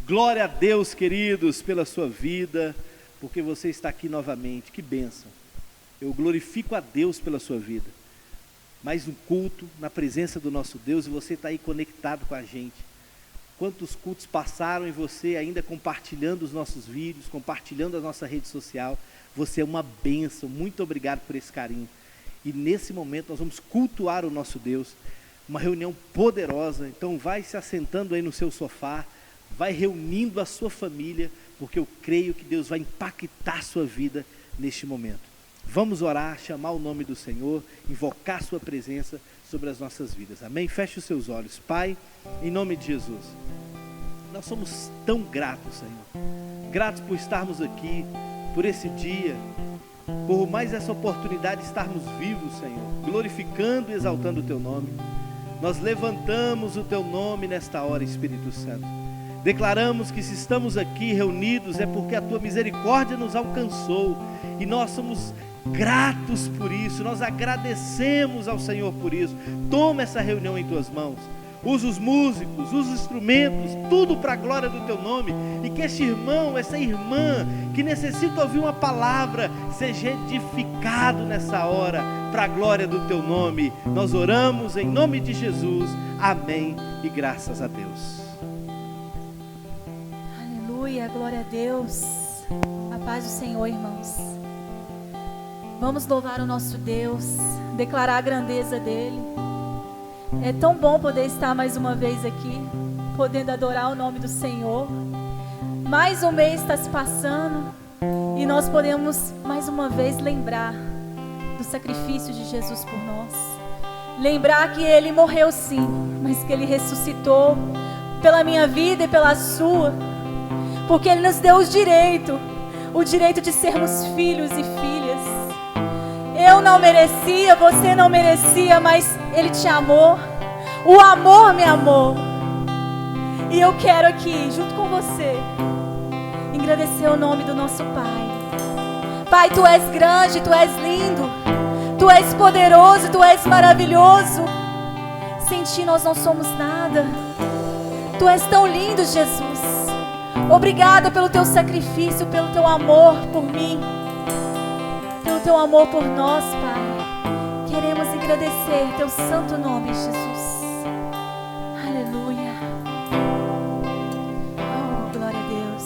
Glória a Deus, queridos, pela sua vida, porque você está aqui novamente. Que bênção. Eu glorifico a Deus pela sua vida. Mais um culto na presença do nosso Deus e você está aí conectado com a gente. Quantos cultos passaram e você ainda compartilhando os nossos vídeos, compartilhando a nossa rede social. Você é uma bênção. Muito obrigado por esse carinho. E nesse momento nós vamos cultuar o nosso Deus. Uma reunião poderosa. Então vai se assentando aí no seu sofá. Vai reunindo a sua família, porque eu creio que Deus vai impactar a sua vida neste momento. Vamos orar, chamar o nome do Senhor, invocar a sua presença sobre as nossas vidas. Amém? Feche os seus olhos. Pai, em nome de Jesus, nós somos tão gratos, Senhor. Gratos por estarmos aqui, por esse dia, por mais essa oportunidade de estarmos vivos, Senhor, glorificando e exaltando o Teu nome. Nós levantamos o Teu nome nesta hora, Espírito Santo. Declaramos que se estamos aqui reunidos é porque a Tua misericórdia nos alcançou e nós somos gratos por isso, nós agradecemos ao Senhor por isso. Toma essa reunião em Tuas mãos, usa os músicos, usa os instrumentos, tudo para a glória do Teu nome, e que este irmão, essa irmã que necessita ouvir uma palavra, seja edificado nessa hora, para a glória do Teu nome. Nós oramos em nome de Jesus, amém e graças a Deus. Aleluia, glória a Deus. A paz do Senhor, irmãos. Vamos louvar o nosso Deus, declarar a grandeza dEle. É tão bom poder estar mais uma vez aqui, podendo adorar o nome do Senhor. Mais um mês está se passando e nós podemos mais uma vez lembrar do sacrifício de Jesus por nós. Lembrar que Ele morreu sim, mas que Ele ressuscitou pela minha vida e pela sua. Porque Ele nos deu o direito de sermos filhos e filhas. Eu não merecia, você não merecia, mas Ele te amou. O amor me amou. E eu quero aqui, junto com você, agradecer o nome do nosso Pai. Pai, Tu és grande, Tu és lindo, Tu és poderoso, Tu és maravilhoso. Sem Ti nós não somos nada. Tu és tão lindo, Jesus. Obrigada pelo Teu sacrifício, pelo Teu amor por mim, pelo Teu amor por nós, Pai. Queremos agradecer Teu santo nome, Jesus. Aleluia. Oh, glória a Deus.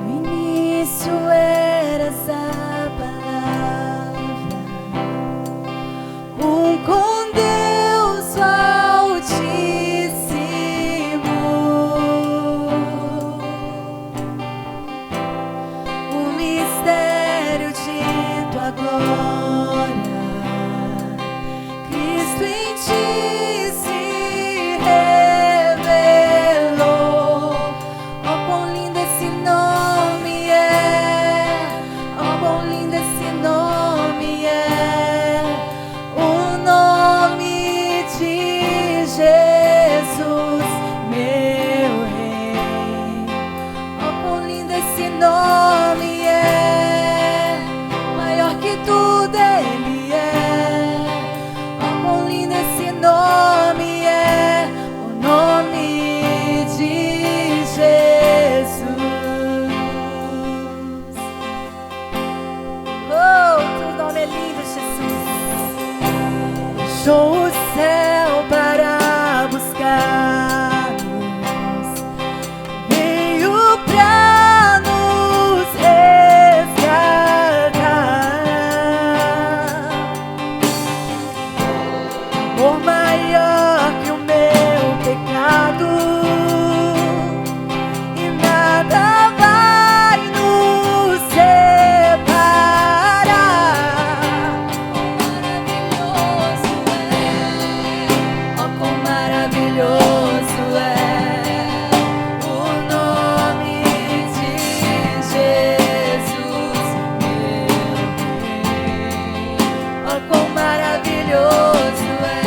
No início eras a palavra, com Deus Altíssimo. O mistério de Tua glória, Cristo em Ti se revelou. Oh, quão lindo esse nome é! Oh, quão lindo esse nome é! O nome de Jesus, meu Rei. Oh, quão lindo esse nome é! Maior que tudo Ele é. Oh, quão lindo esse nome é! O nome de Jesus. Oh, Teu nome é lindo, Jesus. Deixou o céu para buscar-nos, veio pra nos resgatar. Amor maior que o meu pecado, e nada vai nos separar. Oh, quão maravilhoso é o nome de Jesus, meu Rei. Oh, quão maravilhoso é,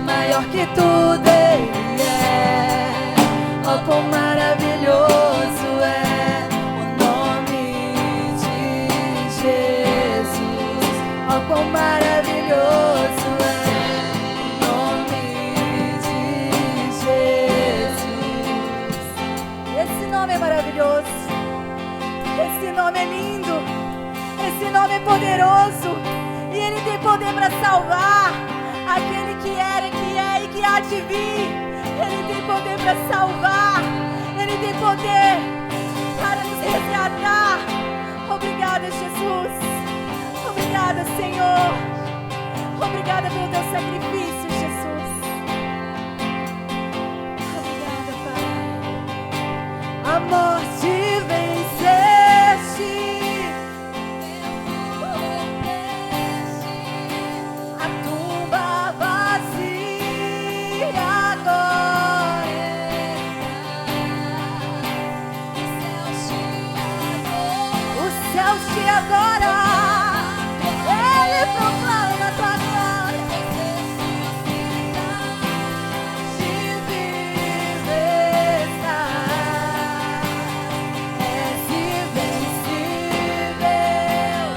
maior que tudo Ele é. Oh, quão maravilhoso é o nome de Jesus. Oh, quão maravilhoso é pode vir, Ele tem poder para salvar, Ele tem poder para nos resgatar. Obrigada, Jesus. Obrigada, Senhor. Obrigada pelo teu sacrifício, Jesus. Obrigada, Pai. A morte venceste, a tumba vazia agora, os céus te adoram. Ele proclama a tua glória. De viver está, és invencível,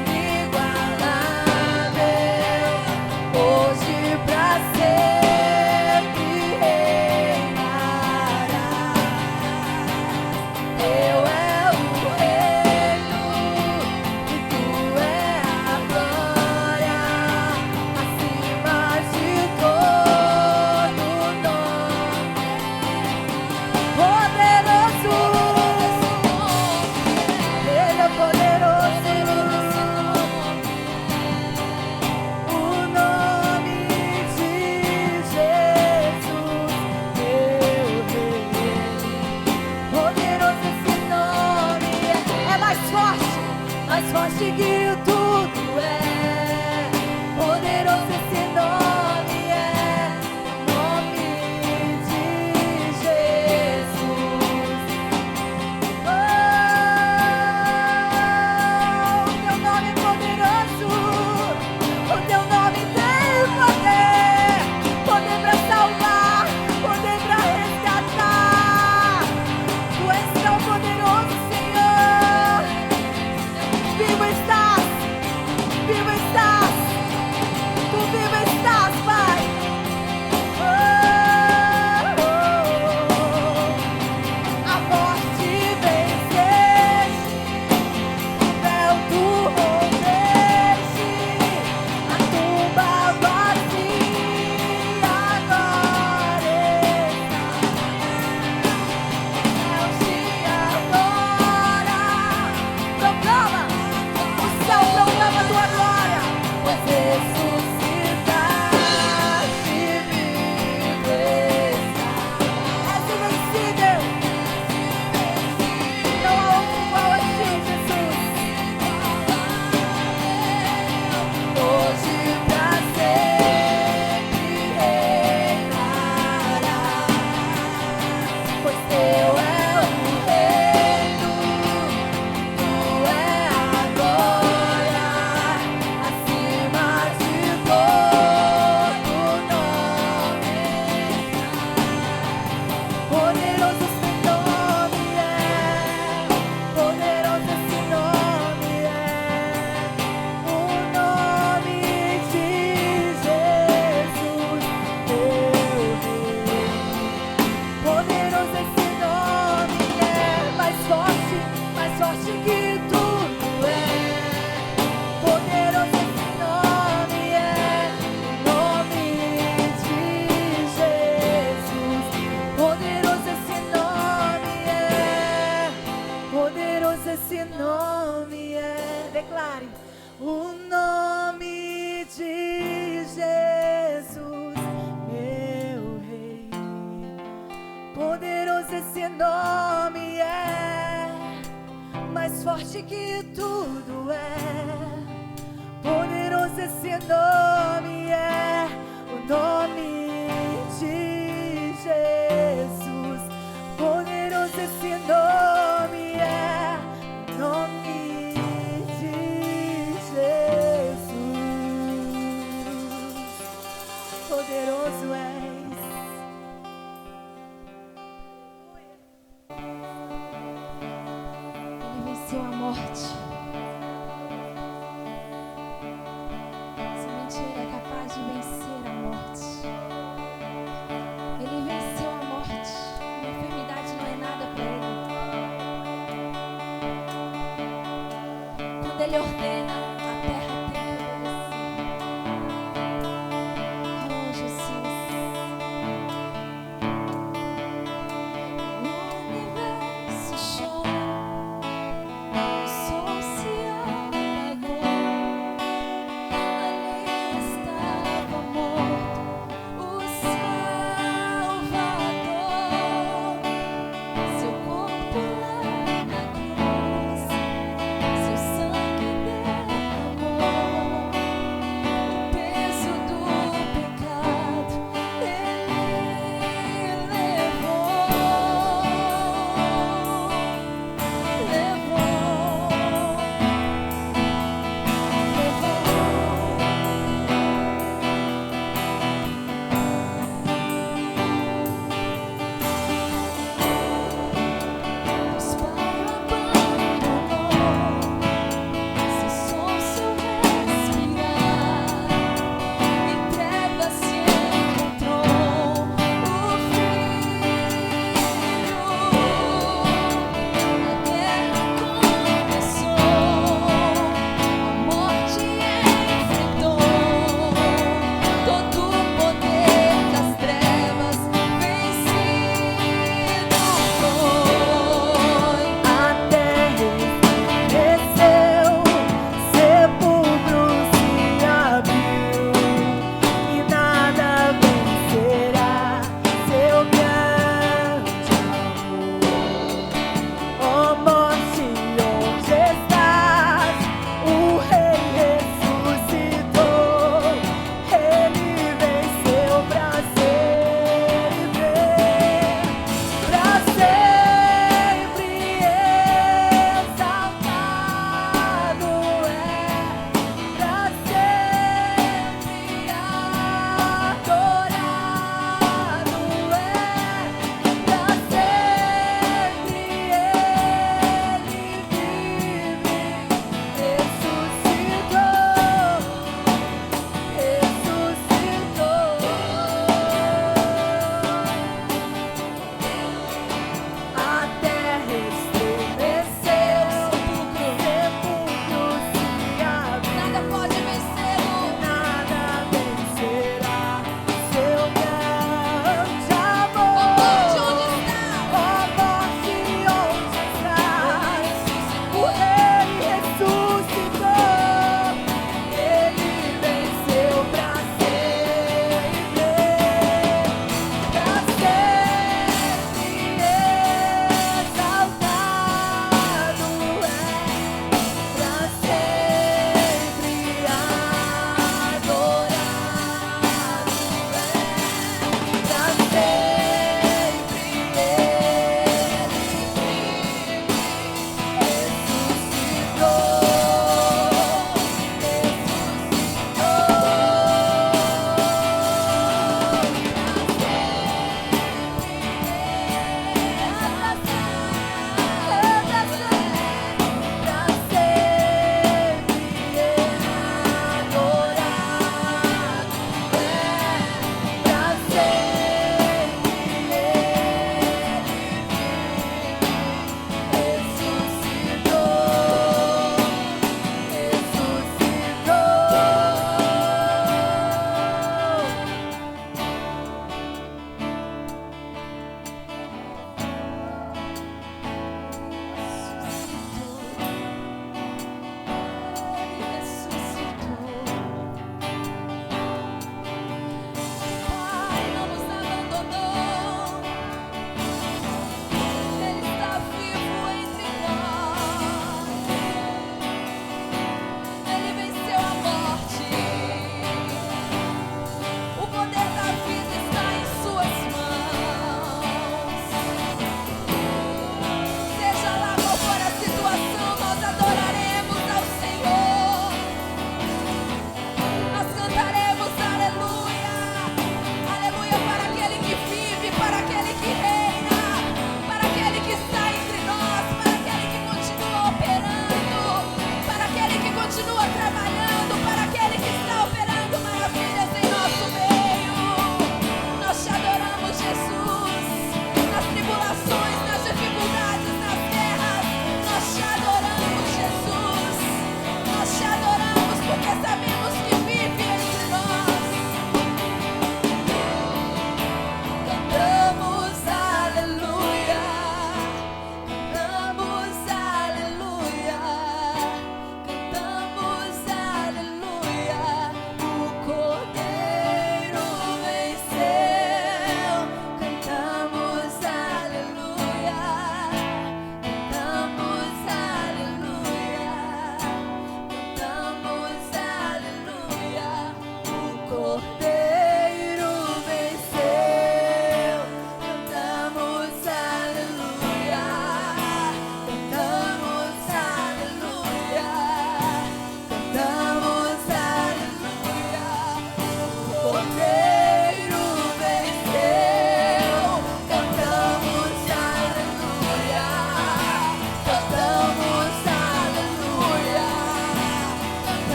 inigualável, hoje pra sempre reinarás. Teu é o reino e tu é a glória, acima de todo nome. Poderoso, Ele é poderoso. O nome de Jesus, meu Rei. Poderoso esse nome, é mais forte que tudo é. Poderoso esse nome é, nome de Jesus. Oh, o teu nome é poderoso, o teu nome tem poder, poder para salvar, poder para resgatar. Tu és tão poderoso, Senhor. Vivo estás, vivo estás, tu vivo estás, Pai. Oh, a morte venceste, o véu tu rompeste, a tumba vazia agora está. Céu te adora, proclama, o céu proclama a tua glória, pois ressuscitaste, vivo está. És invencível, não há outro igual a ti, Jesus. Hoje pra sempre reinarás, pois teu é o reino, tu é a glória, acima de todo nome. Poderoso esse nome é, poderoso esse nome é, o nome de Jesus, meu Rei. Poderoso esse nome é, mais forte que tudo é. Poderoso esse nome é, o nome de Jesus. Poderoso esse nome é, poderoso esse nome é. Declare o nome de Jesus, meu Rei. Poderoso esse nome é, mais forte que tudo é. Poderoso esse nome é, o nome de Jesus. Poderoso esse nome é, o nome de Jesus. Poderoso és. Ele venceu a morte. Somente Ele é capaz de vencer a morte. Ele venceu a morte. A enfermidade não é nada para Ele. Quando Ele ordena, a terra tem que obedecer. Oh, Jesus.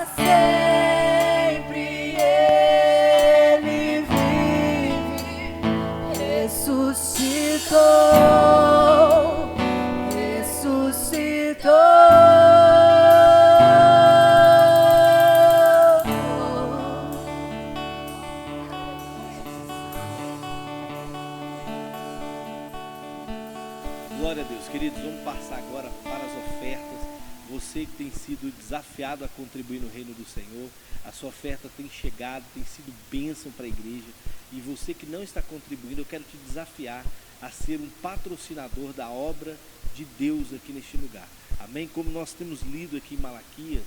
sempre Ele vive, ressuscitou, ressuscitou. Glória a Deus, queridos, vamos passar agora para as ofertas. Você que tem sido desafiado a contribuir no reino do Senhor, a sua oferta tem chegado, tem sido bênção para a igreja. E você que não está contribuindo, eu quero te desafiar a ser um patrocinador da obra de Deus aqui neste lugar. Amém? Como nós temos lido aqui em Malaquias,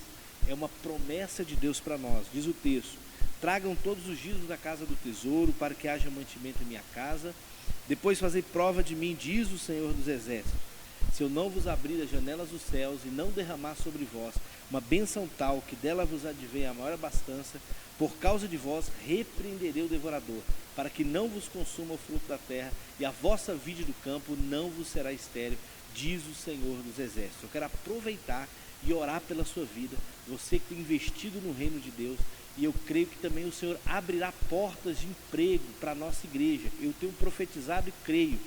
é uma promessa de Deus para nós. Diz o texto: tragam todos os dízimos da casa do tesouro, para que haja mantimento em minha casa. Depois fazei prova de mim, diz o Senhor dos Exércitos, se eu não vos abrir as janelas dos céus e não derramar sobre vós uma bênção tal, que dela vos advenha a maior abastança, por causa de vós repreenderei o devorador, para que não vos consuma o fruto da terra, e a vossa vide do campo não vos será estéril, diz o Senhor dos Exércitos. Eu quero aproveitar e orar pela sua vida, você que tem investido no reino de Deus. E eu creio que também o Senhor abrirá portas de emprego para a nossa igreja. Eu tenho profetizado e creio,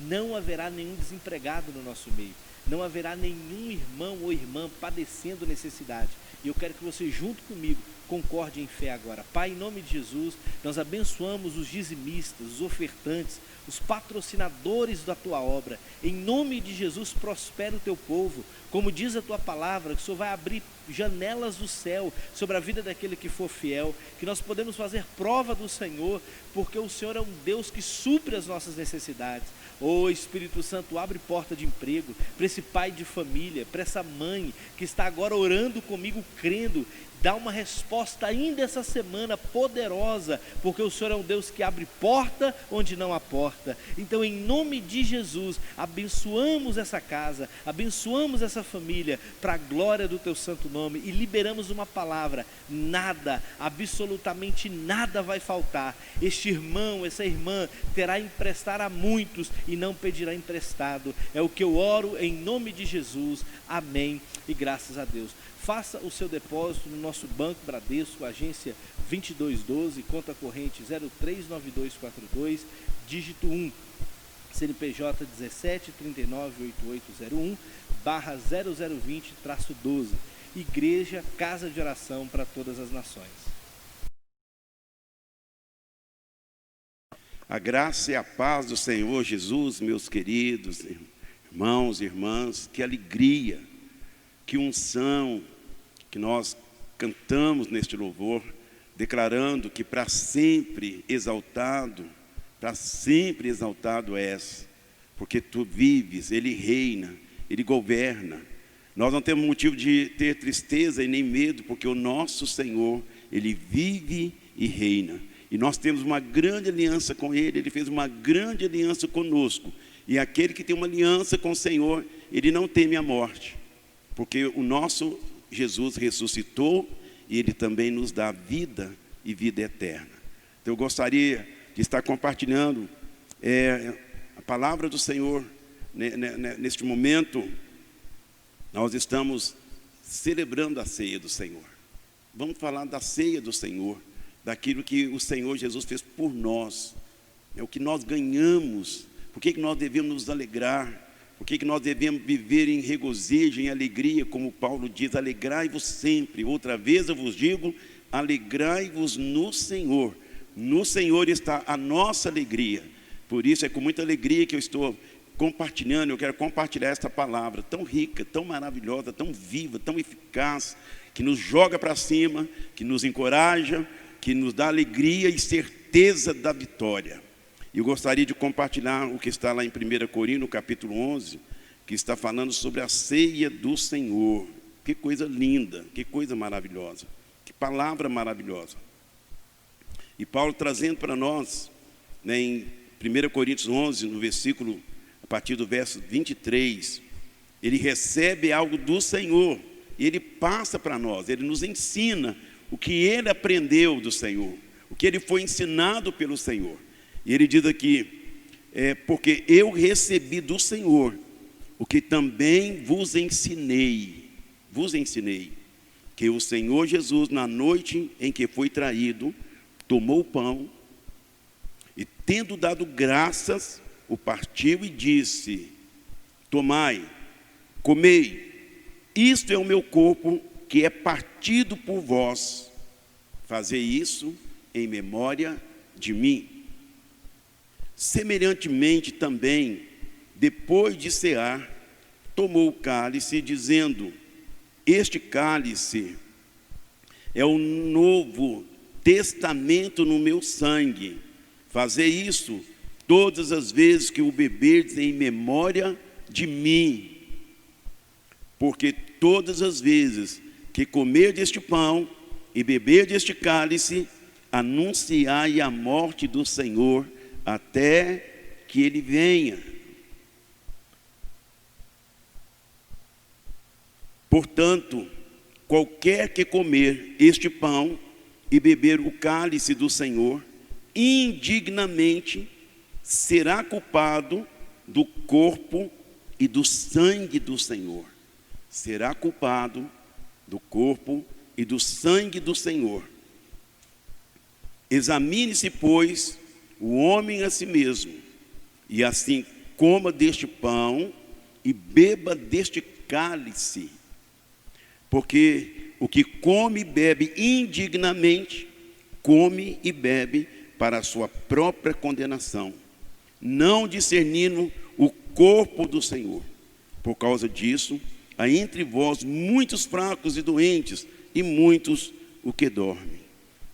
não haverá nenhum desempregado no nosso meio. Não haverá nenhum irmão ou irmã padecendo necessidade. E eu quero que você, junto comigo, concorde em fé agora. Pai, em nome de Jesus, nós abençoamos os dizimistas, os ofertantes, os patrocinadores da tua obra. Em nome de Jesus, prospera o teu povo. Como diz a tua palavra, que o Senhor vai abrir janelas do céu sobre a vida daquele que for fiel, que nós podemos fazer prova do Senhor, porque o Senhor é um Deus que supre as nossas necessidades. Oh, Espírito Santo, abre porta de emprego para esse pai de família, para essa mãe que está agora orando comigo, crendo. Dá uma resposta ainda essa semana poderosa, porque o Senhor é um Deus que abre porta onde não há porta. Então, em nome de Jesus, abençoamos essa casa, abençoamos essa família, para a glória do teu santo nome, e liberamos uma palavra: nada, absolutamente nada vai faltar. Este irmão, essa irmã terá a emprestar a muitos e não pedirá emprestado. É o que eu oro em nome de Jesus, amém e graças a Deus. Faça o seu depósito no nosso Banco Bradesco, agência 2212, conta corrente 039242, dígito 1, CNPJ 17398801/0020-12, Igreja Casa de Oração para Todas as Nações. A graça e a paz do Senhor Jesus, meus queridos irmãos e irmãs, que alegria, que unção, que nós cantamos neste louvor, declarando que para sempre exaltado és, porque tu vives, Ele reina, Ele governa. Nós não temos motivo de ter tristeza e nem medo, porque o nosso Senhor, Ele vive e reina. E nós temos uma grande aliança com Ele, Ele fez uma grande aliança conosco. E aquele que tem uma aliança com o Senhor, ele não teme a morte, porque o nosso Jesus ressuscitou e Ele também nos dá vida e vida eterna. Então eu gostaria de estar compartilhando a palavra do Senhor. Neste momento, nós estamos celebrando a ceia do Senhor. Vamos falar da ceia do Senhor, daquilo que o Senhor Jesus fez por nós, o que nós ganhamos, por que nós devemos nos alegrar, por que nós devemos viver em regozijo, em alegria, como Paulo diz: alegrai-vos sempre. Outra vez eu vos digo, alegrai-vos no Senhor. No Senhor está a nossa alegria. Por isso é com muita alegria que eu estou compartilhando, eu quero compartilhar esta palavra tão rica, tão maravilhosa, tão viva, tão eficaz, que nos joga para cima, que nos encoraja, que nos dá alegria e certeza da vitória. Eu gostaria de compartilhar o que está lá em 1 Coríntios, no capítulo 11, que está falando sobre a ceia do Senhor. Que coisa linda, que coisa maravilhosa, que palavra maravilhosa. E Paulo trazendo para nós, em 1 Coríntios 11, no versículo, a partir do verso 23, ele recebe algo do Senhor, e ele passa para nós, ele nos ensina o que ele aprendeu do Senhor, o que ele foi ensinado pelo Senhor. E ele diz aqui, porque eu recebi do Senhor o que também vos ensinei, que o Senhor Jesus, na noite em que foi traído, tomou o pão e, tendo dado graças, o partiu e disse: tomai, comei, isto é o meu corpo que é partido por vós, fazei isso em memória de mim. Semelhantemente também, depois de cear, tomou o cálice, dizendo: este cálice é o novo testamento no meu sangue. Fazei isso todas as vezes que o beberdes em memória de mim. Porque todas as vezes que comerdes este pão e beberdes este cálice, anunciai a morte do Senhor até que Ele venha. Portanto, qualquer que comer este pão e beber o cálice do Senhor indignamente, será culpado do corpo e do sangue do Senhor. Será culpado do corpo e do sangue do Senhor. Examine-se, pois, o homem a si mesmo, e assim coma deste pão e beba deste cálice. Porque o que come e bebe indignamente, come e bebe para a sua própria condenação, não discernindo o corpo do Senhor. Por causa disso, há entre vós muitos fracos e doentes, e muitos o que dormem.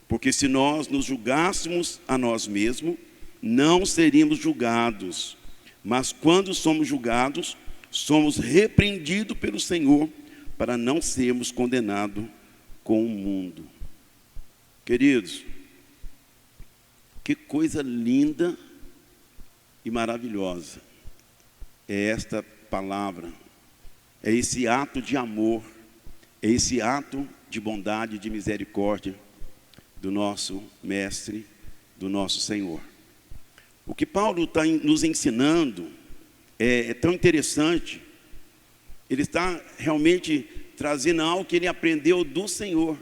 Porque se nós nos julgássemos a nós mesmos, não seríamos julgados. Mas quando somos julgados, somos repreendidos pelo Senhor, para não sermos condenados com o mundo. Queridos, que coisa linda e maravilhosa é esta palavra, é esse ato de amor, é esse ato de bondade e de misericórdia do nosso Mestre, do nosso Senhor. O que Paulo está nos ensinando é tão interessante. Ele está realmente trazendo algo que ele aprendeu do Senhor,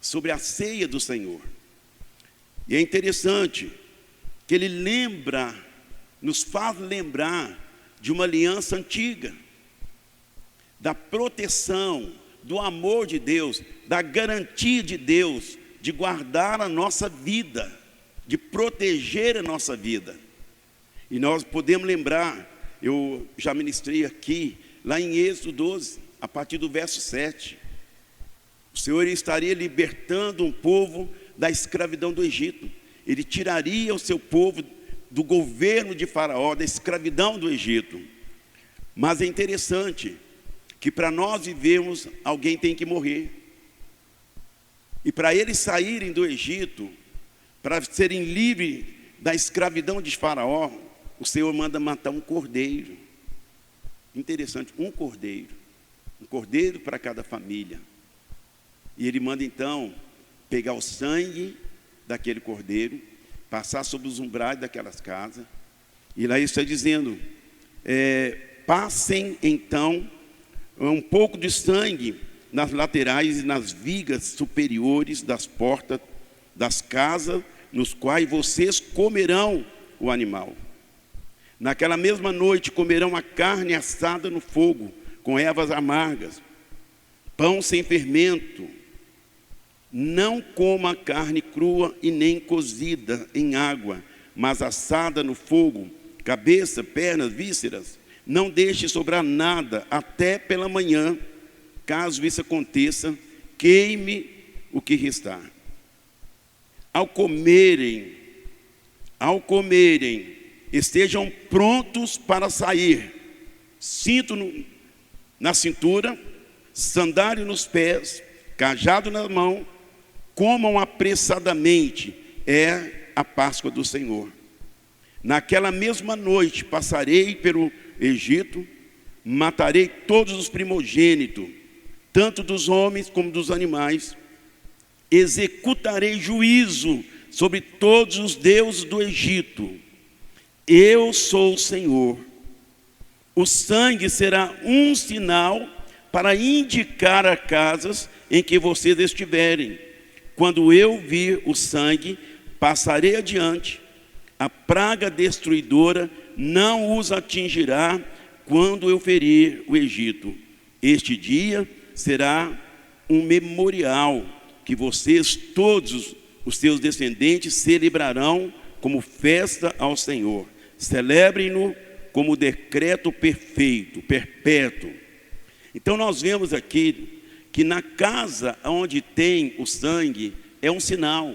sobre a ceia do Senhor. E é interessante que ele nos faz lembrar de uma aliança antiga, da proteção, do amor de Deus, da garantia de Deus, de guardar a nossa vida, de proteger a nossa vida. E nós podemos lembrar, eu já ministrei aqui, lá em Êxodo 12, a partir do verso 7. O Senhor estaria libertando um povo da escravidão do Egito. Ele tiraria o seu povo do governo de Faraó, da escravidão do Egito. Mas é interessante que para nós vivermos, alguém tem que morrer. E para eles saírem do Egito, para serem livres da escravidão de Faraó, o Senhor manda matar um cordeiro. Interessante, um cordeiro para cada família. E ele manda então pegar o sangue daquele cordeiro, passar sobre os umbrais daquelas casas, e lá ele está dizendo, passem então um pouco de sangue nas laterais e nas vigas superiores das portas das casas, nos quais vocês comerão o animal. Naquela mesma noite comerão a carne assada no fogo, com ervas amargas, pão sem fermento. Não coma a carne crua e nem cozida em água, mas assada no fogo, cabeça, pernas, vísceras. Não deixe sobrar nada até pela manhã. Caso isso aconteça, queime o que restar. Ao comerem, estejam prontos para sair, cinto na cintura, sandália nos pés, cajado na mão, comam apressadamente, é a Páscoa do Senhor. Naquela mesma noite passarei pelo Egito, matarei todos os primogênitos, tanto dos homens como dos animais, executarei juízo sobre todos os deuses do Egito. Eu sou o Senhor. O sangue será um sinal para indicar as casas em que vocês estiverem. Quando eu vir o sangue, passarei adiante. A praga destruidora não os atingirá quando eu ferir o Egito. Este dia será um memorial que vocês, todos os seus descendentes, celebrarão como festa ao Senhor. Celebrem-no como decreto perfeito, perpétuo. Então nós vemos aqui que na casa onde tem o sangue é um sinal.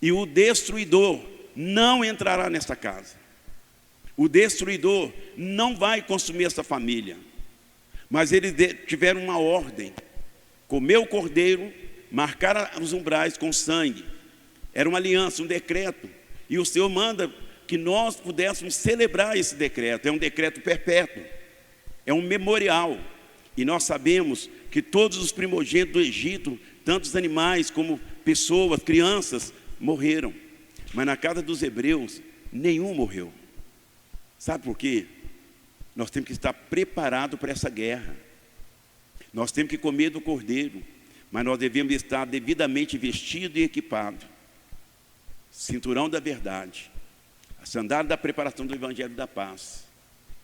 E o destruidor não entrará nesta casa. O destruidor não vai consumir essa família. Mas eles tiveram uma ordem: comer o cordeiro, marcar os umbrais com sangue. Era uma aliança, um decreto. E o Senhor manda que nós pudéssemos celebrar esse decreto. É um decreto perpétuo, é um memorial. E nós sabemos que todos os primogênitos do Egito, tanto os animais como pessoas, crianças, morreram. Mas na casa dos hebreus, nenhum morreu. Sabe por quê? Nós temos que estar preparados para essa guerra. Nós temos que comer do cordeiro, mas nós devemos estar devidamente vestidos e equipados. Cinturão da verdade, a sandália da preparação do evangelho da paz,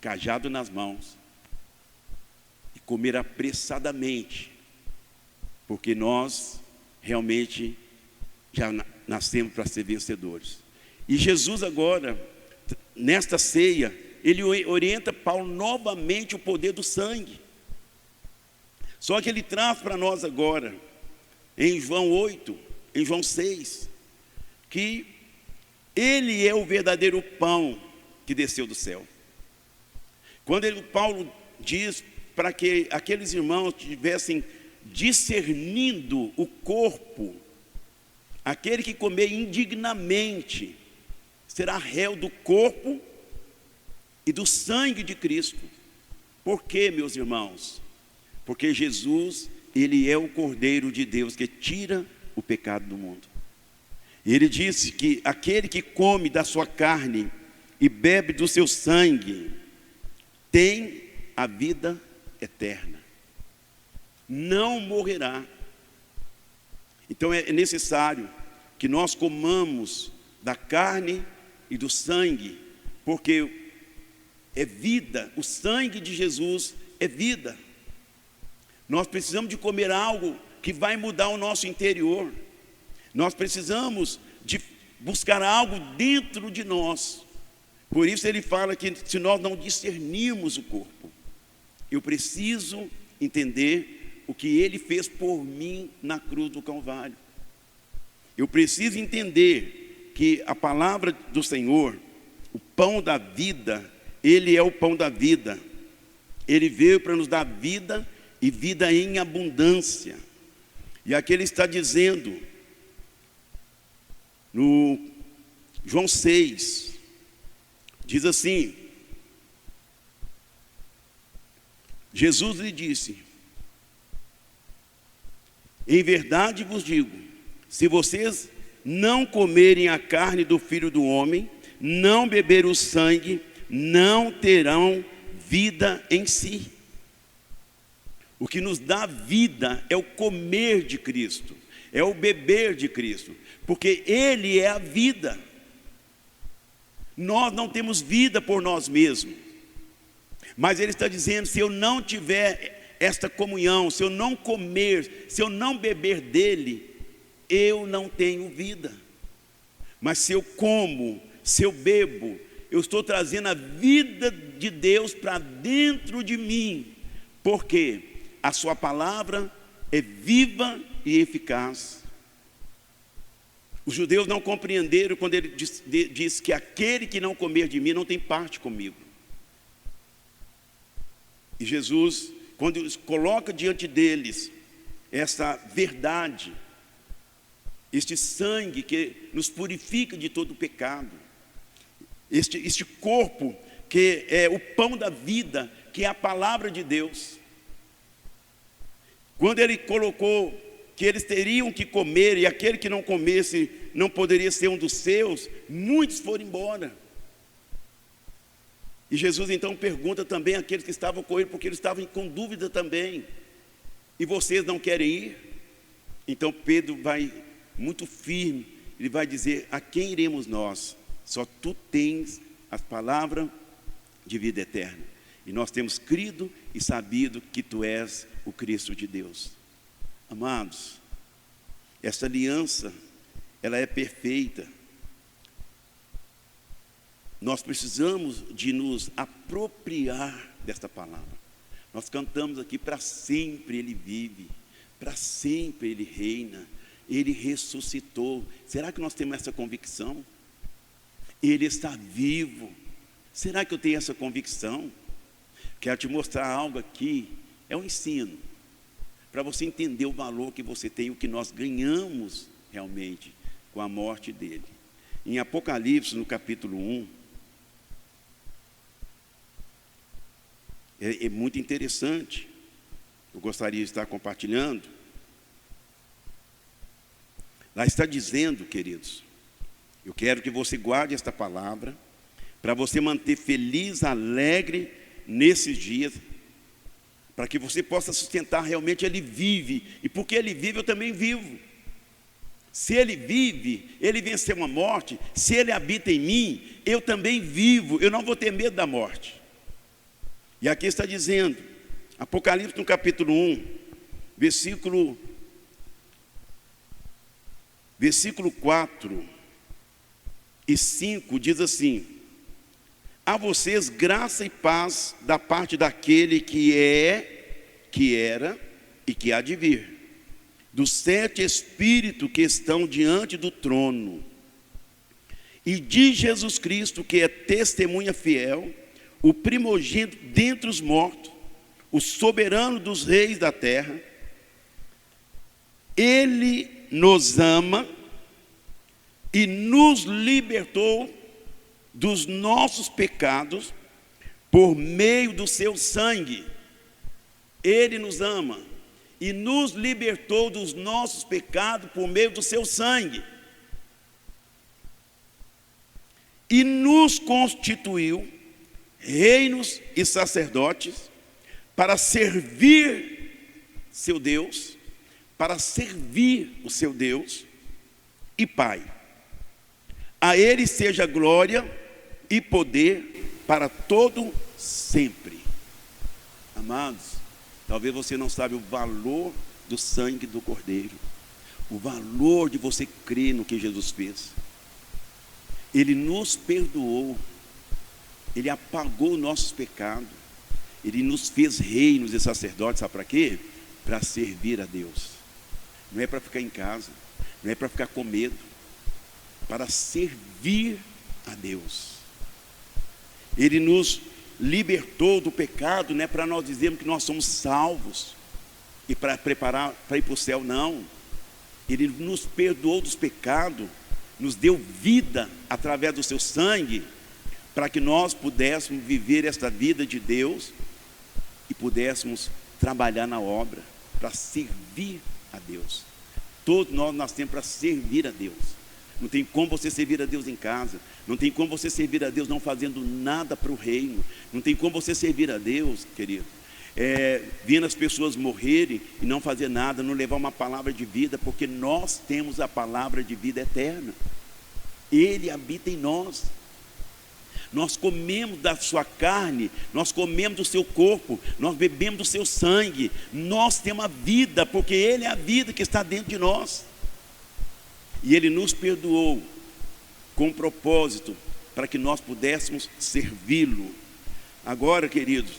cajado nas mãos, e comer apressadamente, porque nós realmente já nascemos para ser vencedores. E Jesus agora, nesta ceia, ele orienta Paulo novamente o poder do sangue. Só que ele traz para nós agora, em João 8, em João 6, que ele é o verdadeiro pão que desceu do céu. Quando Paulo diz para que aqueles irmãos estivessem discernindo o corpo, aquele que comer indignamente será réu do corpo e do sangue de Cristo. Por quê, meus irmãos? Porque Jesus, ele é o Cordeiro de Deus que tira o pecado do mundo. Ele disse que aquele que come da sua carne e bebe do seu sangue tem a vida eterna, não morrerá. Então é necessário que nós comamos da carne e do sangue, porque é vida. O sangue de Jesus é vida. Nós precisamos de comer algo que vai mudar o nosso interior. Nós precisamos de buscar algo dentro de nós. Por isso ele fala que se nós não discernirmos o corpo, eu preciso entender o que ele fez por mim na cruz do Calvário. Eu preciso entender que a palavra do Senhor, o pão da vida, ele é o pão da vida. Ele veio para nos dar vida e vida em abundância. E aqui ele está dizendo, no João 6, diz assim: Jesus lhe disse: em verdade vos digo, se vocês não comerem a carne do Filho do Homem, não beber o sangue, não terão vida em si. O que nos dá vida é o comer de Cristo, é o beber de Cristo, porque Ele é a vida. Nós não temos vida por nós mesmos, mas Ele está dizendo: se eu não tiver esta comunhão, se eu não comer, se eu não beber dele, eu não tenho vida. Mas se eu como, se eu bebo, eu estou trazendo a vida de Deus para dentro de mim, porque a sua palavra é viva e eficaz. Os judeus não compreenderam quando ele diz que aquele que não comer de mim não tem parte comigo. E Jesus, quando coloca diante deles essa verdade, este sangue que nos purifica de todo o pecado, este corpo que é o pão da vida, que é a palavra de Deus. Quando ele colocou que eles teriam que comer, e aquele que não comesse não poderia ser um dos seus, muitos foram embora. E Jesus então pergunta também àqueles que estavam com ele, porque eles estavam com dúvida também. E vocês não querem ir? Então Pedro vai muito firme, ele vai dizer: a quem iremos nós? Só tu tens as palavras de vida eterna. E nós temos crido e sabido que tu és o Cristo de Deus. Amados, essa aliança, ela é perfeita. Nós precisamos de nos apropriar desta palavra. Nós cantamos aqui: para sempre Ele vive, para sempre Ele reina, Ele ressuscitou. Será que nós temos essa convicção? Ele está vivo. Será que eu tenho essa convicção? Quero te mostrar algo aqui, é um ensino, para você entender o valor que você tem, o que nós ganhamos realmente com a morte dele. Em Apocalipse, no capítulo 1, é muito interessante, eu gostaria de estar compartilhando. Lá está dizendo, queridos, eu quero que você guarde esta palavra, para você manter feliz, alegre nesses dias, para que você possa sustentar realmente. Ele vive, e porque Ele vive, eu também vivo. Se Ele vive, Ele venceu a morte. Se Ele habita em mim, eu também vivo, eu não vou ter medo da morte. E aqui está dizendo, Apocalipse no capítulo 1, versículo 4 e 5, diz assim: a vocês graça e paz da parte daquele que é, que era e que há de vir, dos 7 Espíritos que estão diante do trono, e de Jesus Cristo, que é testemunha fiel, o primogênito dentre os mortos, o soberano dos reis da terra. Ele nos ama e nos libertou dos nossos pecados por meio do seu sangue. Ele nos ama e nos libertou dos nossos pecados por meio do seu sangue, e nos constituiu reinos e sacerdotes para servir seu Deus, para servir o seu Deus e Pai. A Ele seja glória e poder para todo sempre. Amados, talvez você não sabe o valor do sangue do Cordeiro, o valor de você crer no que Jesus fez. Ele nos perdoou, Ele apagou nossos pecados, Ele nos fez reinos e sacerdotes. Sabe para quê? Para servir a Deus. Não é para ficar em casa, não é para ficar com medo, para servir a Deus. Ele nos libertou do pecado, não é para nós dizermos que nós somos salvos e para preparar para ir para o céu, não. Ele nos perdoou dos pecados, nos deu vida através do seu sangue, para que nós pudéssemos viver esta vida de Deus e pudéssemos trabalhar na obra, para servir a Deus. Todos nós nascemos para servir a Deus. Não tem como você servir a Deus em casa, não tem como você servir a Deus não fazendo nada para o reino, não tem como você servir a Deus, querido, vendo as pessoas morrerem e não fazer nada, não levar uma palavra de vida, porque nós temos a palavra de vida eterna. Ele habita em nós. Nós comemos da sua carne, nós comemos do seu corpo, nós bebemos do seu sangue, nós temos a vida, porque Ele é a vida que está dentro de nós. E Ele nos perdoou com propósito, para que nós pudéssemos servi-lo. Agora, queridos,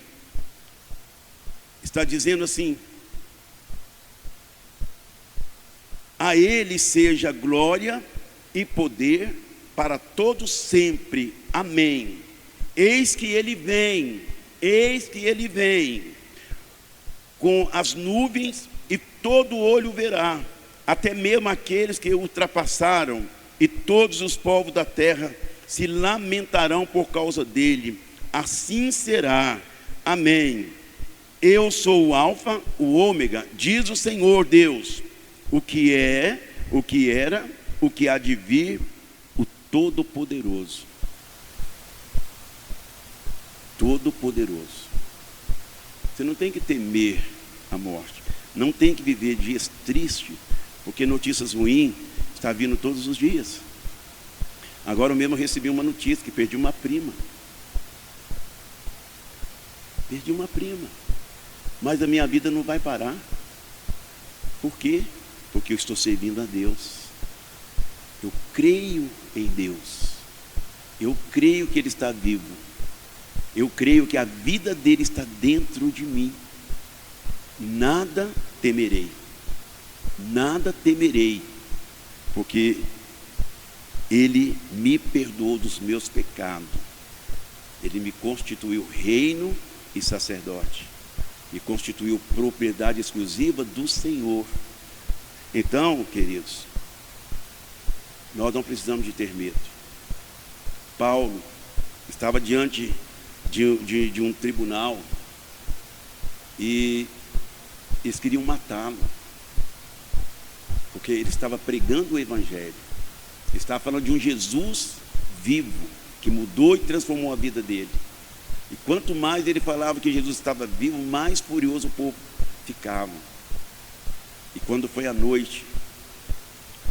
está dizendo assim: a Ele seja glória e poder para todos sempre. Amém. Eis que Ele vem, com as nuvens, e todo olho verá, até mesmo aqueles que ultrapassaram, e todos os povos da terra se lamentarão por causa dele. Assim será. Amém. Eu sou o Alfa, o Ômega, diz o Senhor Deus, o que é, o que era, o que há de vir, o Todo-Poderoso. Todo-Poderoso. Você não tem que temer a morte. Não tem que viver dias tristes, porque notícias ruins estão vindo todos os dias. Agora eu mesmo recebi uma notícia que perdi uma prima. Perdi uma prima. Mas a minha vida não vai parar. Por quê? Porque eu estou servindo a Deus. Eu creio em Deus. Eu creio que Ele está vivo. Eu creio que a vida dele está dentro de mim. Nada temerei. Nada temerei. Porque Ele me perdoou dos meus pecados. Ele me constituiu reino e sacerdote. Me constituiu propriedade exclusiva do Senhor. Então, queridos, nós não precisamos de ter medo. Paulo estava diante de um tribunal e eles queriam matá-lo, porque ele estava pregando o Evangelho. Ele estava falando de um Jesus vivo, que mudou e transformou a vida dele. E quanto mais ele falava que Jesus estava vivo, mais furioso o povo ficava. E quando foi à noite,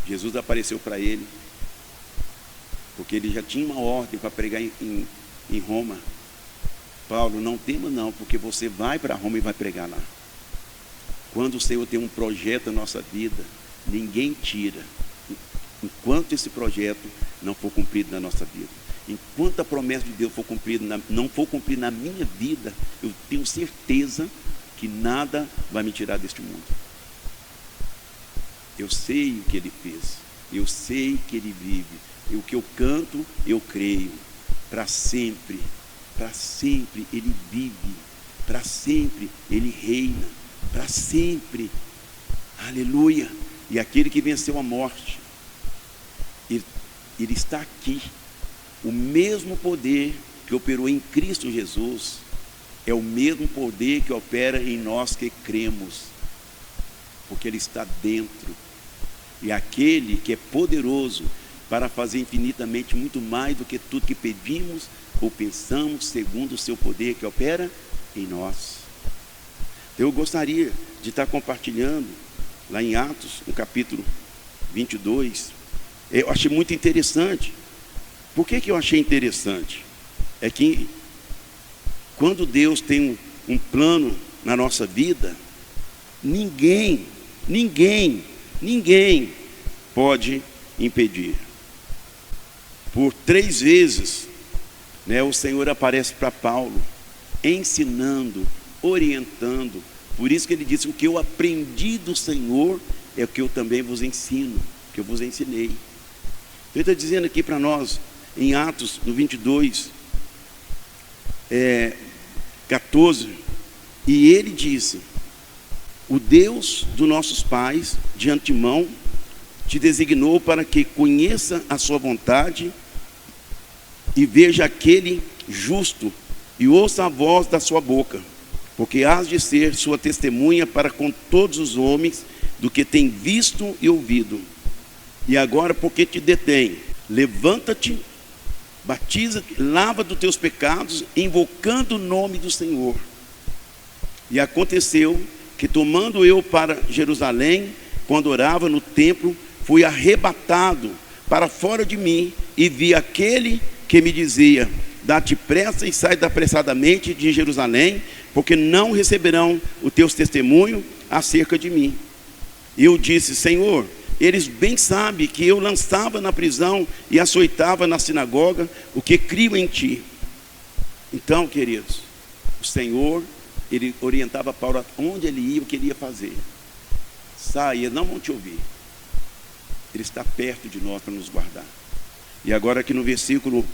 Jesus apareceu para ele, porque ele já tinha uma ordem para pregar em Roma. Paulo, não tema não, porque você vai para Roma e vai pregar lá. Quando o Senhor tem um projeto na nossa vida, ninguém tira, enquanto esse projeto não for cumprido na nossa vida. Enquanto a promessa de Deus não for cumprida na minha vida, eu tenho certeza que nada vai me tirar deste mundo. Eu sei o que Ele fez, eu sei que Ele vive, e o que eu canto, eu creio. Para sempre Ele vive, para sempre Ele reina, para sempre, aleluia. E aquele que venceu a morte, ele está aqui. O mesmo poder que operou em Cristo Jesus é o mesmo poder que opera em nós que cremos, porque Ele está dentro. E aquele que é poderoso para fazer infinitamente muito mais do que tudo que pedimos ou pensamos, segundo o seu poder que opera em nós. Eu gostaria de estar compartilhando lá em Atos, no capítulo 22. Eu achei muito interessante. Por que eu achei interessante? É que quando Deus tem um plano na nossa vida, ninguém pode impedir. Por 3 vezes, o Senhor aparece para Paulo, ensinando, orientando. Por isso que ele disse, o que eu aprendi do Senhor é o que eu também vos ensino, que eu vos ensinei. Ele está dizendo aqui para nós, em Atos, no 22, 14, e ele disse, o Deus dos nossos pais, de antemão, te designou para que conheça a sua vontade e veja aquele justo e ouça a voz da sua boca, porque hás de ser sua testemunha para com todos os homens do que tem visto e ouvido. E agora, porque te detém, levanta-te, batiza, lava dos teus pecados, invocando o nome do Senhor. E aconteceu que, tomando eu para Jerusalém, quando orava no templo, fui arrebatado para fora de mim e vi aquele que me dizia, dá-te pressa e sai apressadamente de Jerusalém, porque não receberão o teu testemunho acerca de mim. E eu disse, Senhor, eles bem sabem que eu lançava na prisão e açoitava na sinagoga o que criam em ti. Então, queridos, o Senhor, Ele orientava Paulo onde ele ia, o que ele ia fazer. Saia, não vão te ouvir. Ele está perto de nós para nos guardar. E agora aqui no versículo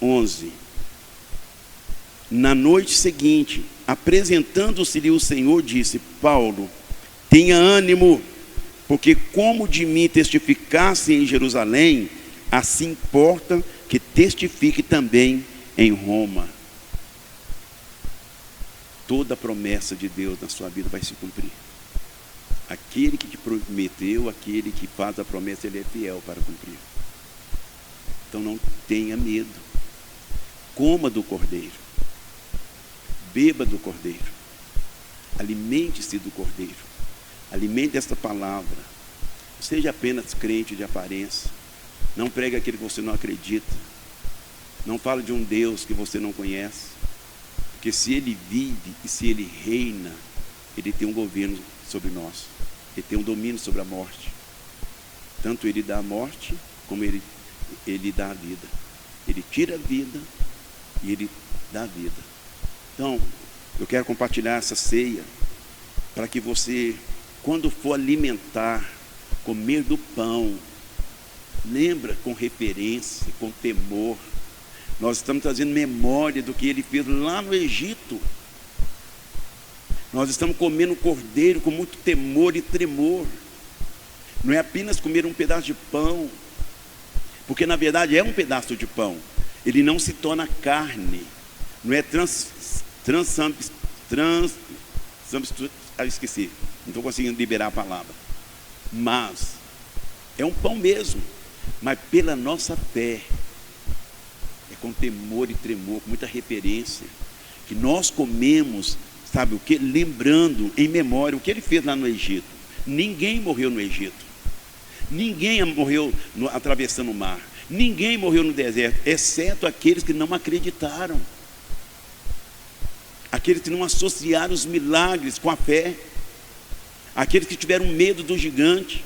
11. Na noite seguinte, apresentando-se-lhe o Senhor, disse, Paulo, tenha ânimo, porque como de mim testificasse em Jerusalém, assim importa que testifique também em Roma. Toda a promessa de Deus na sua vida vai se cumprir. Aquele que te prometeu, aquele que faz a promessa, ele é fiel para cumprir. Então não tenha medo. Coma do cordeiro. beba do Cordeiro, alimente-se do Cordeiro, alimente esta palavra. Não seja apenas crente de aparência, não pregue aquilo que você não acredita, não fale de um Deus que você não conhece, porque se Ele vive e se Ele reina, Ele tem um governo sobre nós, Ele tem um domínio sobre a morte. Tanto Ele dá a morte, como Ele dá a vida. Ele tira a vida e Ele dá a vida. Então, eu quero compartilhar essa ceia, para que você, quando for alimentar, comer do pão, lembra com referência, com temor. Nós estamos trazendo memória do que Ele fez lá no Egito. Nós estamos comendo cordeiro com muito temor e tremor. Não é apenas comer um pedaço de pão, porque na verdade é um pedaço de pão. Ele não se torna carne, não é esqueci, não estou conseguindo liberar a palavra. Mas é um pão mesmo, mas pela nossa fé, é com temor e tremor, com muita referência, que nós comemos, sabe o que? Lembrando em memória o que Ele fez lá no Egito. Ninguém morreu no Egito, ninguém morreu atravessando o mar, ninguém morreu no deserto, exceto aqueles que não acreditaram, aqueles que não associaram os milagres com a fé, aqueles que tiveram medo do gigante,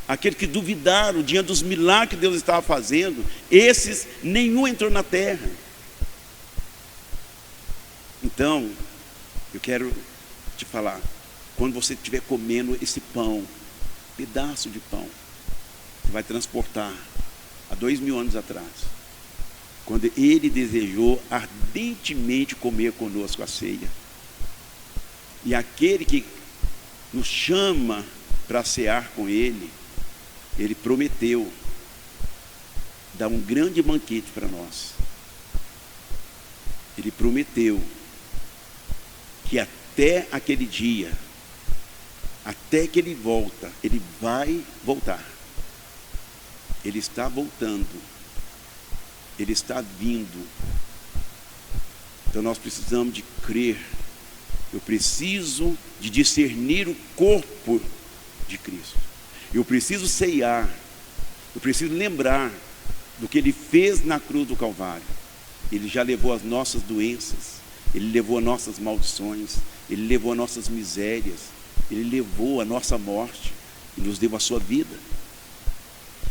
aqueles que duvidaram diante dos milagres que Deus estava fazendo. Esses, nenhum entrou na terra. Então, eu quero te falar, quando você estiver comendo esse pão, pedaço de pão, você vai transportar a 2000 anos atrás, quando Ele desejou ardentemente comer conosco a ceia. E aquele que nos chama para cear com Ele, Ele prometeu dar um grande banquete para nós. Ele prometeu que até aquele dia, até que Ele volta, Ele vai voltar. Ele está voltando. Ele está vindo. Então nós precisamos de crer. Eu preciso de discernir o corpo de Cristo. Eu preciso ceiar. Eu preciso lembrar do que Ele fez na cruz do Calvário. Ele já levou as nossas doenças, Ele levou as nossas maldições, Ele levou as nossas misérias, Ele levou a nossa morte e nos deu a sua vida.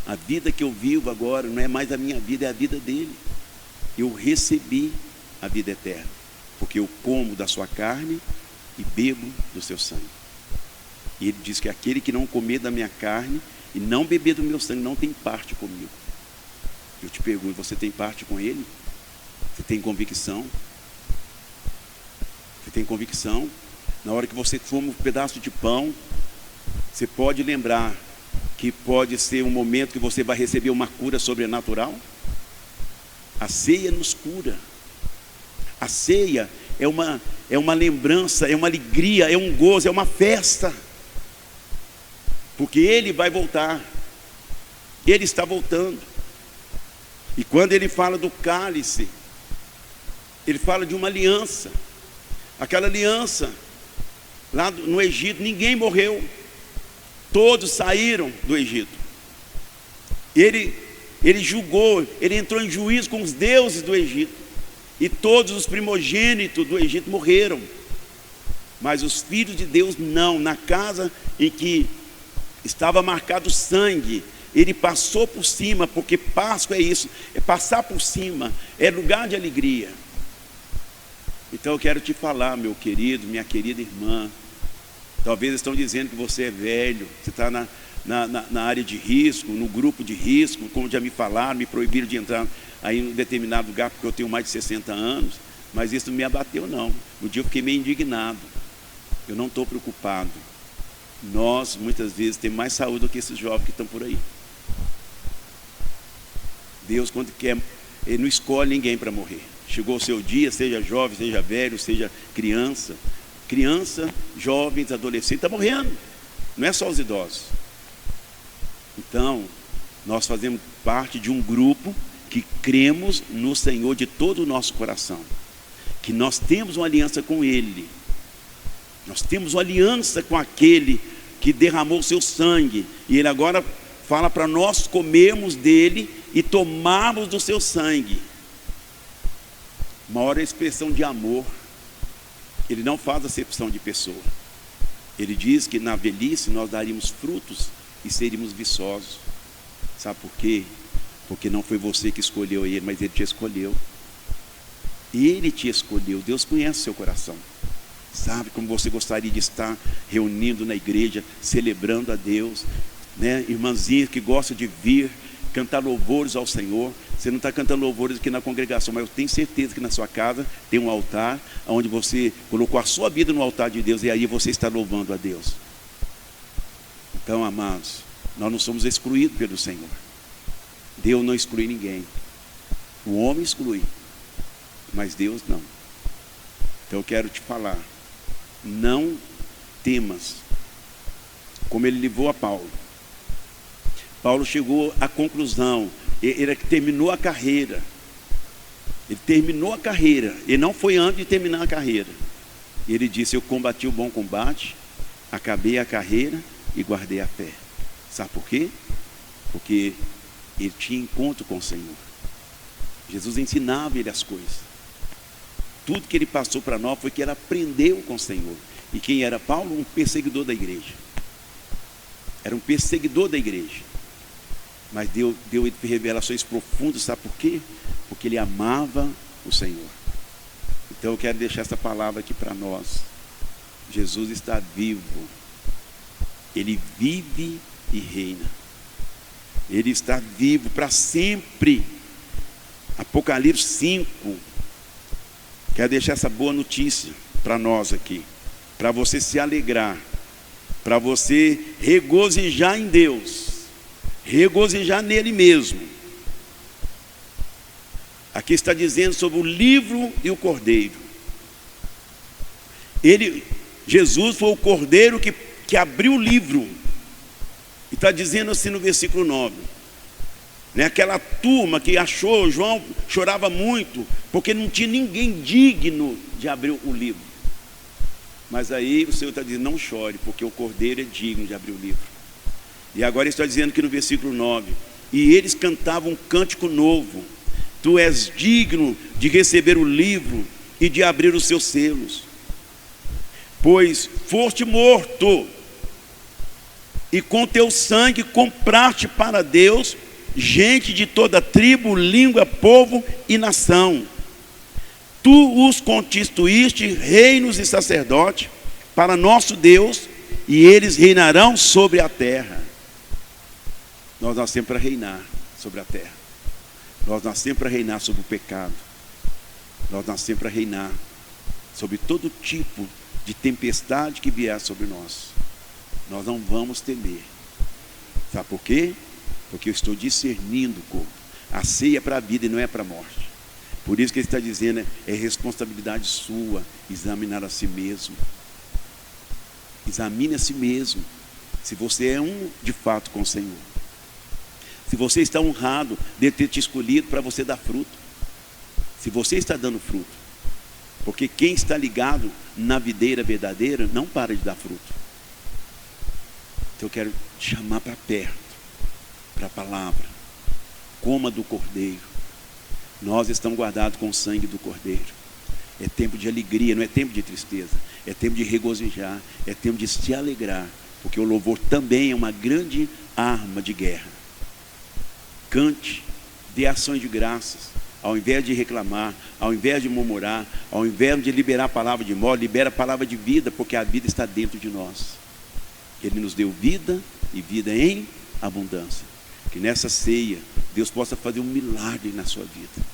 A vida que eu vivo agora não é mais a minha vida, é a vida dele. Eu recebi a vida eterna, porque eu como da sua carne e bebo do seu sangue. E ele diz que aquele que não comer da minha carne e não beber do meu sangue não tem parte comigo. Eu te pergunto, você tem parte com ele? Você tem convicção? Você tem convicção? Na hora que você come um pedaço de pão, você pode lembrar que pode ser um momento que você vai receber uma cura sobrenatural. A ceia nos cura. A ceia é uma lembrança, é uma alegria, é um gozo, é uma festa, porque Ele vai voltar. Ele está voltando. E quando Ele fala do cálice, Ele fala de uma aliança. Aquela aliança lá no Egito, ninguém morreu, todos saíram do Egito. Ele julgou, Ele entrou em juízo com os deuses do Egito, e todos os primogênitos do Egito morreram, mas os filhos de Deus não. Na casa em que estava marcado sangue, Ele passou por cima, porque Páscoa é isso, é passar por cima, é lugar de alegria. Então eu quero te falar, meu querido, minha querida irmã, talvez estão dizendo que você é velho, você está na área de risco, no grupo de risco, como já me falaram, me proibiram de entrar aí em um determinado lugar porque eu tenho mais de 60 anos, mas isso não me abateu não. No dia eu fiquei meio indignado. Eu não estou preocupado. Nós muitas vezes temos mais saúde do que esses jovens que estão por aí. Deus, quando quer, Ele não escolhe ninguém para morrer. Chegou o seu dia, seja jovem, seja velho, seja criança, jovens, adolescentes, está morrendo. Não é só os idosos. Então, nós fazemos parte de um grupo que cremos no Senhor de todo o nosso coração. que nós temos uma aliança com Ele. Nós temos uma aliança com aquele que derramou o seu sangue. E Ele agora fala para nós comermos dele e tomarmos do seu sangue. Maior expressão de amor. Ele não faz acepção de pessoa. Ele diz que na velhice nós daríamos frutos e seríamos viçosos. Sabe por quê? Porque não foi você que escolheu ele, mas ele te escolheu. Ele te escolheu. Deus conhece o seu coração. Sabe como você gostaria de estar reunindo na igreja, celebrando a Deus, né? Irmãzinhas que gostam de vir cantar louvores ao Senhor. Você não está cantando louvores aqui na congregação, mas eu tenho certeza que na sua casa tem um altar onde você colocou a sua vida no altar de Deus, e aí você está louvando a Deus. Então, amados, nós não somos excluídos pelo Senhor. Deus não exclui ninguém. O homem exclui, mas Deus não. Então eu quero te falar, não temas, como ele livrou a Paulo. Paulo chegou à conclusão, ele terminou a carreira. Ele terminou a carreira, ele não foi antes de terminar a carreira. Ele disse: eu combati o bom combate, acabei a carreira e guardei a fé. Sabe por quê? Porque ele tinha encontro com o Senhor. Jesus ensinava ele as coisas. Tudo que ele passou para nós foi que ele aprendeu com o Senhor. E quem era Paulo? Um perseguidor da igreja. Era um perseguidor da igreja. Mas deu revelações profundas, sabe por quê? Porque ele amava o Senhor. Então eu quero deixar essa palavra aqui para nós. Jesus está vivo. Ele vive e reina. Ele está vivo para sempre. Apocalipse 5. Quero deixar essa boa notícia para nós aqui, para você se alegrar, para você regozijar em Deus, regozijar nele mesmo. Aqui está dizendo sobre o livro e o cordeiro. Jesus foi o cordeiro que abriu o livro. E está dizendo assim no versículo 9. Né? Aquela turma que achou, João chorava muito, porque não tinha ninguém digno de abrir o livro. Mas aí o Senhor está dizendo: não chore, porque o cordeiro é digno de abrir o livro. E agora ele está dizendo aqui no versículo 9: e eles cantavam um cântico novo: tu és digno de receber o livro e de abrir os seus selos, pois foste morto, e com teu sangue compraste para Deus gente de toda tribo, língua, povo e nação. Tu os constituíste reinos e sacerdotes para nosso Deus, e eles reinarão sobre a terra. Nós nascemos para reinar sobre a terra. Nós nascemos para reinar sobre o pecado. Nós nascemos para reinar sobre todo tipo de tempestade que vier sobre nós. Nós não vamos temer. Sabe por quê? Porque eu estou discernindo o corpo. A ceia é para a vida e não é para a morte. Por isso que ele está dizendo: é responsabilidade sua examinar a si mesmo. Examine a si mesmo. Se você é de fato com o Senhor. Se você está honrado de ter te escolhido para você dar fruto. Se você está dando fruto. Porque quem está ligado na videira verdadeira não para de dar fruto. Então eu quero te chamar para perto, para a palavra. Coma do cordeiro. Nós estamos guardados com o sangue do cordeiro. É tempo de alegria, não é tempo de tristeza. É tempo de regozijar, é tempo de se alegrar, porque o louvor também é uma grande arma de guerra. Cante, dê ações de graças, ao invés de reclamar, ao invés de murmurar, ao invés de liberar a palavra de morte, libera a palavra de vida, porque a vida está dentro de nós. Ele nos deu vida e vida em abundância. Que nessa ceia Deus possa fazer um milagre na sua vida,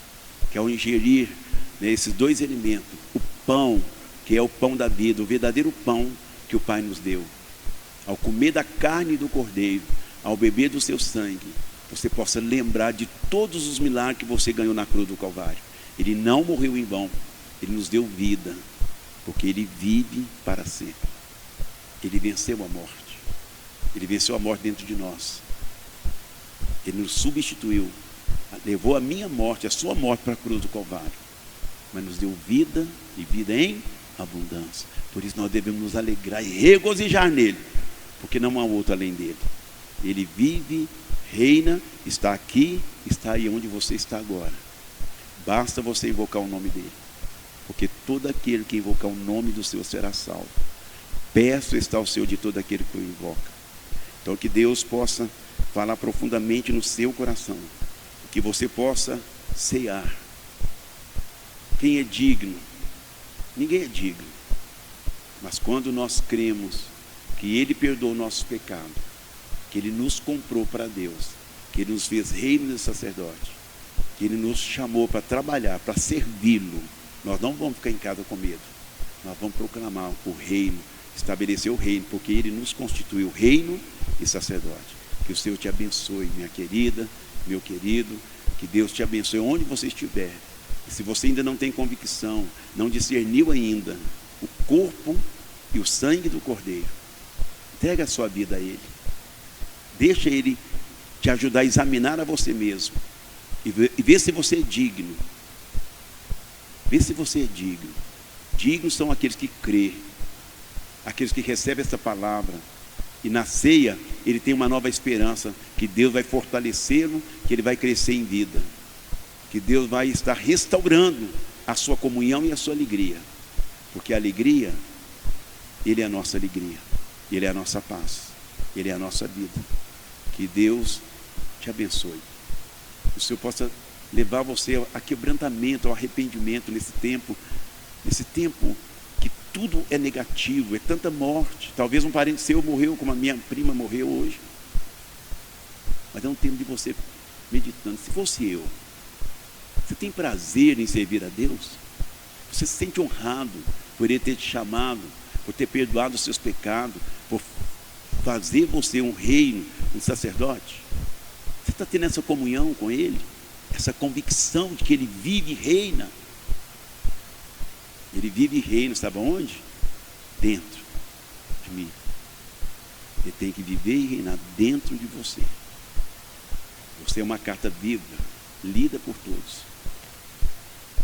que ao ingerir, né, esses dois elementos, o pão, que é o pão da vida, o verdadeiro pão que o Pai nos deu, ao comer da carne do cordeiro, ao beber do seu sangue, você possa lembrar de todos os milagres que você ganhou na cruz do Calvário. Ele não morreu em vão, ele nos deu vida, porque ele vive para sempre. Ele venceu a morte, ele venceu a morte dentro de nós. Ele nos substituiu, levou a minha morte, a sua morte para a cruz do Calvário. mas nos deu vida e vida em abundância. Por isso nós devemos nos alegrar e regozijar nele, porque não há outro além dele. Ele vive, reina, está aqui, está aí onde você está agora. Basta você invocar o nome dele, porque todo aquele que invocar o nome do Senhor será salvo. Perto está o Senhor de todo aquele que o invoca. Então que Deus possa falar profundamente no seu coração, que você possa cear. Quem é digno? Ninguém é digno. Mas quando nós cremos que Ele perdoou o nosso pecado, que Ele nos comprou para Deus, que Ele nos fez reino de sacerdote, que Ele nos chamou para trabalhar, para servi-lo, nós não vamos ficar em casa com medo. Nós vamos proclamar o reino, estabelecer o reino, porque Ele nos constituiu reino e sacerdote. Que o Senhor te abençoe, minha querida, meu querido, que Deus te abençoe onde você estiver. E se você ainda não tem convicção, não discerniu ainda o corpo e o sangue do Cordeiro, entrega a sua vida a Ele. Deixa Ele te ajudar a examinar a você mesmo e ver se você é digno. Vê se você é digno. Dignos são aqueles que crê, aqueles que recebem essa palavra, e na ceia ele tem uma nova esperança, que Deus vai fortalecê-lo, que ele vai crescer em vida, que Deus vai estar restaurando a sua comunhão e a sua alegria, porque a alegria, Ele é a nossa alegria, Ele é a nossa paz, Ele é a nossa vida. Que Deus te abençoe, que o Senhor possa levar você a quebrantamento, ao arrependimento nesse tempo que tudo é negativo, é tanta morte. Talvez um parente seu morreu, como a minha prima morreu hoje, mas é um tempo de você meditando. Se fosse eu, você tem prazer em servir a Deus? Você se sente honrado por Ele ter te chamado, por ter perdoado os seus pecados, por fazer você um reino, um sacerdote? Você está tendo essa comunhão com Ele? Essa convicção de que Ele vive e reina? Ele vive e reina, sabe onde? Dentro de mim. Ele tem que viver e reinar dentro de você. Você é uma carta viva, lida por todos.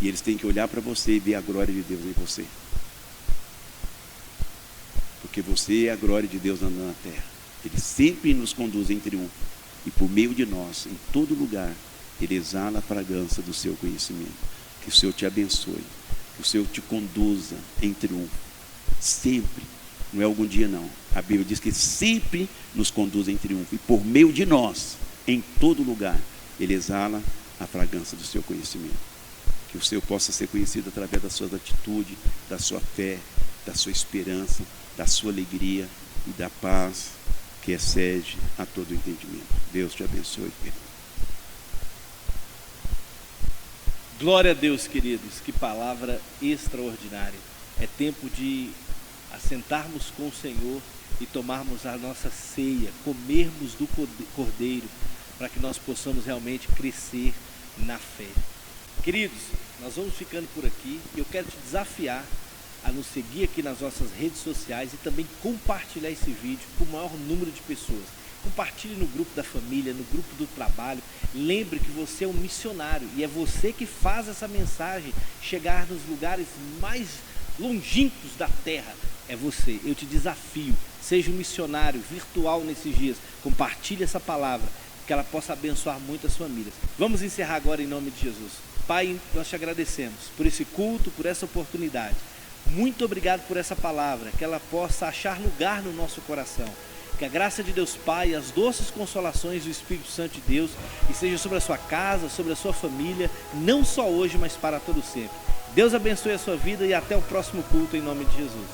E eles têm que olhar para você e ver a glória de Deus em você. Porque você é a glória de Deus andando na terra. Ele sempre nos conduz em triunfo. E por meio de nós, em todo lugar, Ele exala a fragrância do seu conhecimento. Que o Senhor te abençoe. Que o Senhor te conduza em triunfo. Sempre. Não é algum dia não. A Bíblia diz que sempre nos conduz em triunfo. E por meio de nós, em todo lugar, Ele exala a fragrância do seu conhecimento. Que o Senhor possa ser conhecido através das suas atitudes, da sua fé, da sua esperança, da sua alegria e da paz que excede a todo entendimento. Deus te abençoe. Glória a Deus, queridos, que palavra extraordinária. É tempo de assentarmos com o Senhor e tomarmos a nossa ceia, comermos do Cordeiro, para que nós possamos realmente crescer na fé. Queridos, nós vamos ficando por aqui e eu quero te desafiar a nos seguir aqui nas nossas redes sociais e também compartilhar esse vídeo com o maior número de pessoas. Compartilhe no grupo da família, no grupo do trabalho. Lembre que você é um missionário e é você que faz essa mensagem chegar nos lugares mais longínquos da terra. É você. Eu te desafio. Seja um missionário virtual nesses dias. Compartilhe essa palavra, que ela possa abençoar muitas famílias. Vamos encerrar agora em nome de Jesus. Pai, nós te agradecemos por esse culto, por essa oportunidade. Muito obrigado por essa palavra, que ela possa achar lugar no nosso coração. Que a graça de Deus Pai, as doces consolações do Espírito Santo de Deus, esteja sobre a sua casa, sobre a sua família, não só hoje, mas para todo sempre. Deus abençoe a sua vida e até o próximo culto em nome de Jesus.